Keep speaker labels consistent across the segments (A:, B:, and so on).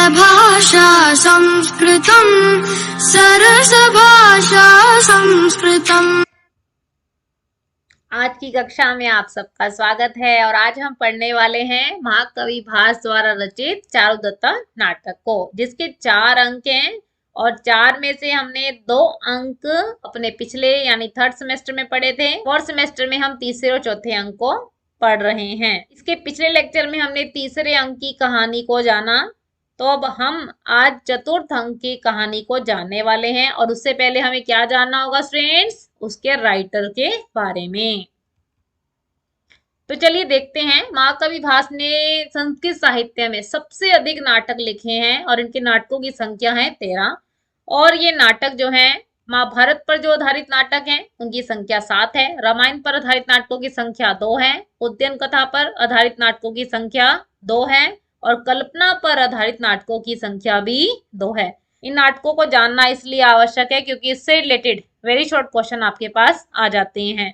A: भाषा संस्कृतम् सरस भाषा संस्कृतम्।
B: आज की कक्षा में आप सबका स्वागत है और आज हम पढ़ने वाले हैं महाकवि भास द्वारा रचित चारुदत्त नाटक को, जिसके 4 अंक हैं और 4 में से हमने 2 अंक अपने पिछले यानी थर्ड सेमेस्टर में पढ़े थे। फोर्थ सेमेस्टर में हम तीसरे और चौथे अंक को पढ़ रहे हैं। इसके पिछले लेक्चर में हमने तीसरे अंक की कहानी को जाना, तो अब हम आज चतुर्थ अंक की कहानी को जानने वाले हैं और उससे पहले हमें क्या जानना होगा स्टूडेंट्स, उसके राइटर के बारे में। तो चलिए देखते हैं। महाकवि भास ने संस्कृत साहित्य में सबसे अधिक नाटक लिखे हैं और इनके नाटकों की संख्या है 13 और ये नाटक जो है महाभारत पर जो आधारित नाटक हैं उनकी संख्या 7 है, रामायण पर आधारित नाटकों की संख्या 2 है, उद्यन कथा पर आधारित नाटकों की संख्या 2 है और कल्पना पर आधारित नाटकों की संख्या भी 2 है। इन नाटकों को जानना इसलिए आवश्यक है क्योंकि इससे रिलेटेड वेरी शॉर्ट क्वेश्चन आपके पास आ जाते हैं।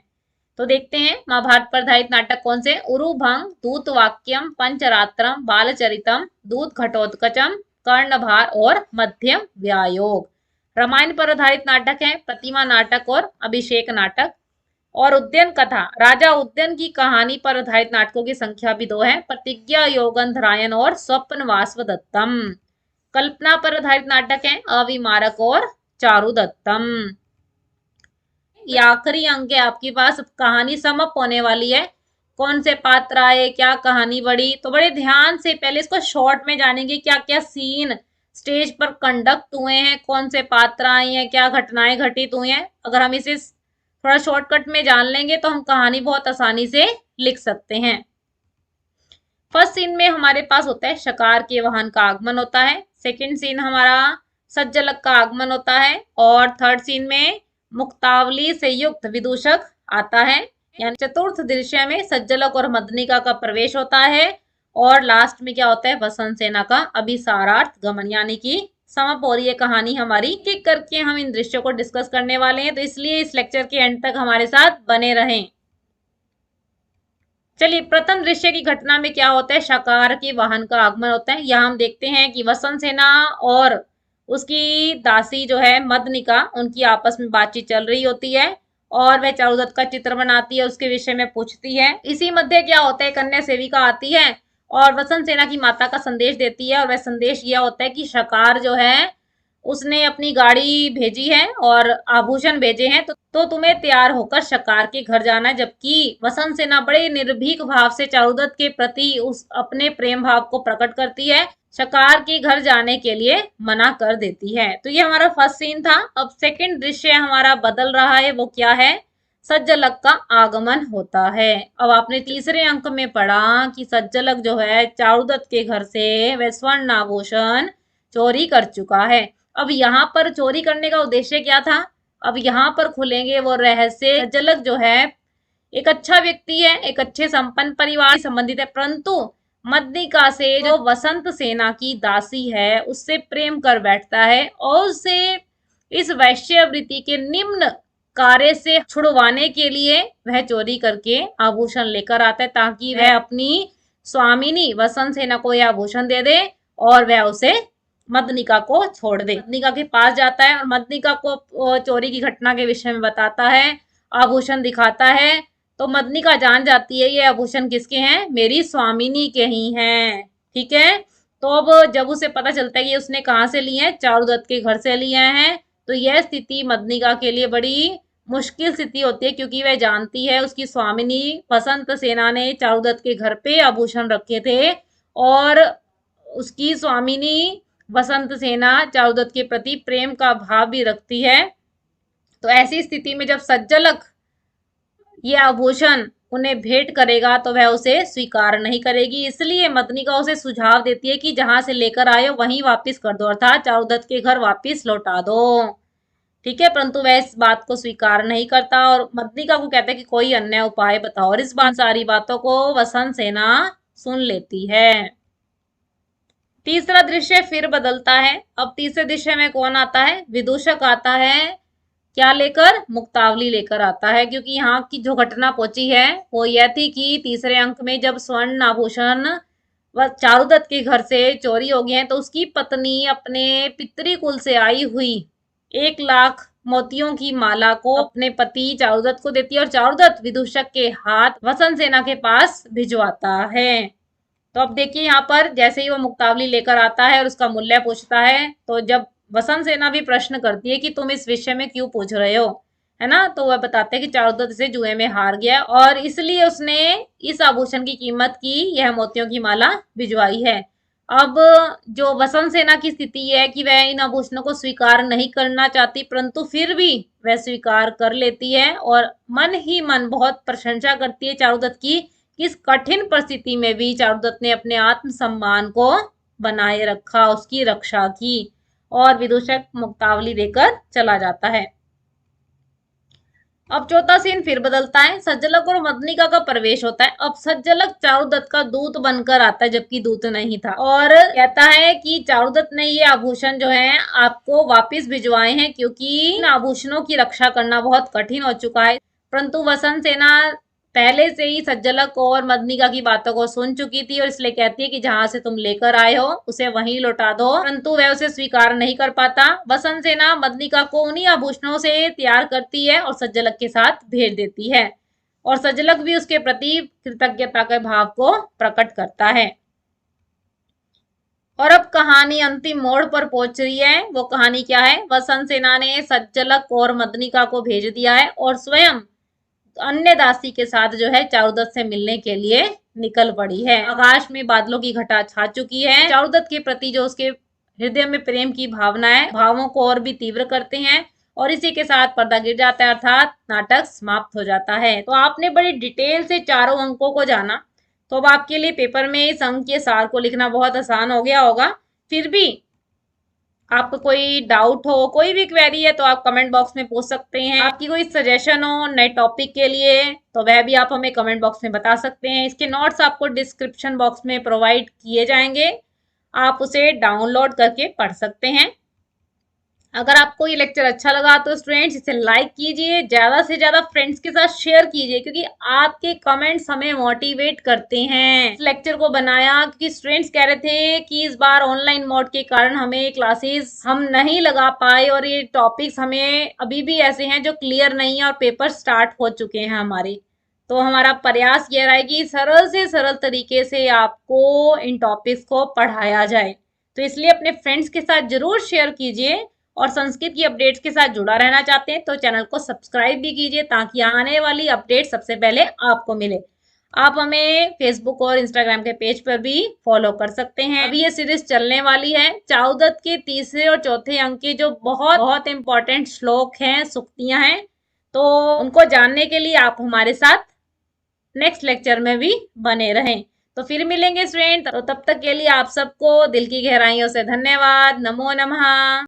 B: तो देखते हैं महाभारत पर आधारित नाटक कौन से। उरुभंग, दूतवाक्यम, पंचरात्रम, बालचरितम, दूत घटोत्कचम, कर्णभार और मध्यम व्यायोग। रामायण पर आधारित नाटक है प्रतिमा नाटक और अभिषेक नाटक। और उद्यन कथा, राजा उद्यन की कहानी पर आधारित नाटकों की संख्या भी 2 है, प्रतिज्ञा योगंधरायण और स्वप्न वासवदत्तम। कल्पना पर आधारित नाटक है अविमारक और चारुदत्तम। ये आखिरी अंक है आपके पास, कहानी समअप होने वाली है। कौन से पात्र आए, क्या कहानी बढ़ी, तो बड़े ध्यान से पहले इसको शॉर्ट में जानेंगे क्या क्या सीन स्टेज पर कंडक्ट हुए हैं, कौन से पात्र आए हैं, क्या घटनाएं घटित हुई हैं। अगर हम इसे थोड़ा शॉर्टकट में जान लेंगे तो हम कहानी बहुत आसानी से लिख सकते हैं। फर्स्ट सीन में हमारे पास होता है शकार के वाहन का आगमन होता है, सेकंड सीन हमारा सज्जलक का आगमन होता है और थर्ड सीन में मुक्तावली से युक्त विदूषक आता है। यानी चतुर्थ दृश्य में सज्जलक और मदनिका का प्रवेश होता है और लास्ट में क्या होता है, वसंत सेना का अभिसारार्थ गमन। यानी कि समअप हो रही है कहानी हमारी। एक करके हम इन दृश्यों को डिस्कस करने वाले हैं, तो इसलिए इस लेक्चर के एंड तक हमारे साथ बने रहें। चलिए, प्रथम दृश्य की घटना में क्या होता है, शकार के वाहन का आगमन होता है। यहाँ हम देखते हैं कि वसंत सेना और उसकी दासी जो है मदनिका, उनकी आपस में बातचीत चल रही होती है और वह चारुदत्त का चित्र बनाती है, उसके विषय में पूछती है। इसी मध्य क्या होता है, कन्या सेविका आती है और वसंत सेना की माता का संदेश देती है और वह संदेश यह होता है कि शकार जो है उसने अपनी गाड़ी भेजी है और आभूषण भेजे हैं, तो तुम्हें तैयार होकर शकार के घर जाना है। जबकि वसंत सेना बड़े निर्भीक भाव से चारुदत्त के प्रति उस अपने प्रेम भाव को प्रकट करती है, शकार के घर जाने के लिए मना कर देती है। तो ये हमारा फर्स्ट सीन था। अब सेकंड दृश्य हमारा बदल रहा है, वो क्या है, सज्जलक का आगमन होता है। अब आपने तीसरे अंक में पढ़ा कि सज्जलक जो है चारुदत्त के घर से वह स्वर्ण आभूषण चोरी कर चुका है। अब यहाँ पर चोरी करने का उद्देश्य क्या था, अब यहाँ पर खुलेंगे वो रहस्य। सज्जलक जो है एक अच्छा व्यक्ति है, एक अच्छे संपन्न परिवार से संबंधित है, परंतु मदनिका से जो वसंत सेना की दासी है उससे प्रेम कर बैठता है और उसे इस वैश्यवृत्ति के निम्न कार्य से छुड़वाने के लिए वह चोरी करके आभूषण लेकर आता है, ताकि वह अपनी स्वामिनी वसंत सेना को यह आभूषण दे दे और वह उसे मदनिका को छोड़ दे। मदनिका के पास जाता है और मदनिका को चोरी की घटना के विषय में बताता है, आभूषण दिखाता है, तो मदनिका जान जाती है ये आभूषण किसके हैं, मेरी स्वामिनी के ही हैं। ठीक है, तो अब जब उसे पता चलता है कि उसने कहाँ से लिए हैं, चारुदत्त के घर से लिए हैं, तो यह स्थिति मदनिका के लिए बड़ी मुश्किल स्थिति होती है, क्योंकि वह जानती है उसकी स्वामिनी वसंत सेना ने चारुदत्त के घर पे आभूषण रखे थे और उसकी स्वामिनी वसंत सेना चारुदत्त के प्रति प्रेम का भाव भी रखती है। तो ऐसी स्थिति में जब सज्जलक ये आभूषण उन्हें भेंट करेगा तो वह उसे स्वीकार नहीं करेगी, इसलिए मदनिका उसे सुझाव देती है कि जहां से लेकर आए हो वहीं वापस कर दो, अर्थात चारुदत्त के घर वापस लौटा दो। ठीक है, परंतु वह इस बात को स्वीकार नहीं करता और मदनिका को कहता है कि कोई अन्य उपाय बताओ, और इस बात सारी बातों को वसंत सेना सुन लेती है। तीसरा दृश्य फिर बदलता है। अब तीसरे दृश्य में कौन आता है, विदूषक आता है, क्या लेकर, मुक्तावली लेकर आता है। क्योंकि यहाँ की जो घटना पहुंची है वो यह थी कि तीसरे अंक में जब स्वर्ण आभूषण वह चारुदत्त के घर से चोरी हो गई है, तो उसकी पत्नी अपने पितृकुल से आई हुई 1 लाख मोतियों की माला को अपने पति चारुदत्त को देती है और चारुदत्त विदूषक के हाथ वसंत सेना के पास भिजवाता है। तो अब देखिए यहाँ पर जैसे ही वो मुक्तावली लेकर आता है और उसका मूल्य पूछता है, तो जब वसंत सेना भी प्रश्न करती है कि तुम इस विषय में क्यों पूछ रहे हो, है ना, तो वह बताते हैं कि चारुदत्त से जुए में हार गया और इसलिए उसने इस आभूषण की कीमत की यह मोतियों की माला भिजवाई है। अब जो वसंत सेना की स्थिति है कि वह इन आभूषणों को स्वीकार नहीं करना चाहती, परंतु फिर भी वह स्वीकार कर लेती है और मन ही मन बहुत प्रशंसा करती है चारुदत्त की। इस कठिन परिस्थिति में भी चारुदत्त ने अपने आत्मसम्मान को बनाए रखा, उसकी रक्षा की और विदूषक मुक्तावली देकर चला जाता है। अब चौथा सीन फिर बदलता है, सज्जलक और मदनिका का प्रवेश होता है। अब सज्जलक चारुदत्त का दूत बनकर आता है, जबकि दूत नहीं था, और कहता है कि चारुदत्त ने ये आभूषण जो है आपको वापस भिजवाए हैं क्योंकि इन आभूषणों की रक्षा करना बहुत कठिन हो चुका है। परंतु वसंत सेना पहले से ही सज्जलक और मदनिका की बातों को सुन चुकी थी और इसलिए कहती है कि जहां से तुम लेकर आए हो उसे वहीं लौटा दो, परंतु वह उसे स्वीकार नहीं कर पाता। वसंत सेना मदनिका को उन्हीं आभूषणों से तैयार करती है और सज्जलक के साथ भेज देती है और सज्जलक भी उसके प्रति कृतज्ञता के भाव को प्रकट करता है। और अब कहानी अंतिम मोड़ पर पहुंच रही है। वो कहानी क्या है, वसंत सेना ने सज्जलक और मदनिका को भेज दिया है और स्वयं अन्य दासी के साथ जो है चारुदत्त से मिलने के लिए निकल पड़ी है। आकाश में बादलों की घटा छा चुकी है। चारुदत्त के प्रति जो उसके हृदय में प्रेम की भावना है, भावों को और भी तीव्र करते हैं और इसी के साथ पर्दा गिर जाता है, अर्थात नाटक समाप्त हो जाता है। तो आपने बड़ी डिटेल से चारों अंकों को जाना, तो अब आपके लिए पेपर में इस अंक के सार को लिखना बहुत आसान हो गया होगा। फिर भी आपको कोई डाउट हो, कोई भी क्वेरी है तो आप कमेंट बॉक्स में पूछ सकते हैं। आपकी कोई सजेशन हो नए टॉपिक के लिए तो वह भी आप हमें कमेंट बॉक्स में बता सकते हैं। इसके नोट्स आपको डिस्क्रिप्शन बॉक्स में प्रोवाइड किए जाएंगे, आप उसे डाउनलोड करके पढ़ सकते हैं। अगर आपको ये लेक्चर अच्छा लगा तो स्टूडेंट्स इसे लाइक कीजिए, ज़्यादा से ज़्यादा फ्रेंड्स के साथ शेयर कीजिए क्योंकि आपके कमेंट्स हमें मोटिवेट करते हैं। इस लेक्चर को बनाया क्योंकि स्टूडेंट्स कह रहे थे कि इस बार ऑनलाइन मोड के कारण हमें क्लासेस हम नहीं लगा पाए और ये टॉपिक्स हमें अभी भी ऐसे हैं जो क्लियर नहीं है और पेपर स्टार्ट हो चुके हैं हमारे। तो हमारा प्रयास यह रहा है कि सरल से सरल तरीके से आपको इन टॉपिक्स को पढ़ाया जाए। तो इसलिए अपने फ्रेंड्स के साथ जरूर शेयर कीजिए और संस्कृत की अपडेट्स के साथ जुड़ा रहना चाहते हैं तो चैनल को सब्सक्राइब भी कीजिए ताकि आने वाली अपडेट सबसे पहले आपको मिले। आप हमें फेसबुक और इंस्टाग्राम के पेज पर भी फॉलो कर सकते हैं। अभी ये सीरीज चलने वाली है। चारुदत्त के तीसरे और चौथे अंक के जो बहुत बहुत इंपॉर्टेंट श्लोक हैं, सूक्तियां हैं, तो उनको जानने के लिए आप हमारे साथ नेक्स्ट लेक्चर में भी बने रहें। तो फिर मिलेंगे स्टूडेंट, तो तब तक के लिए आप सबको दिल की गहराइयों से धन्यवाद। नमो नमः।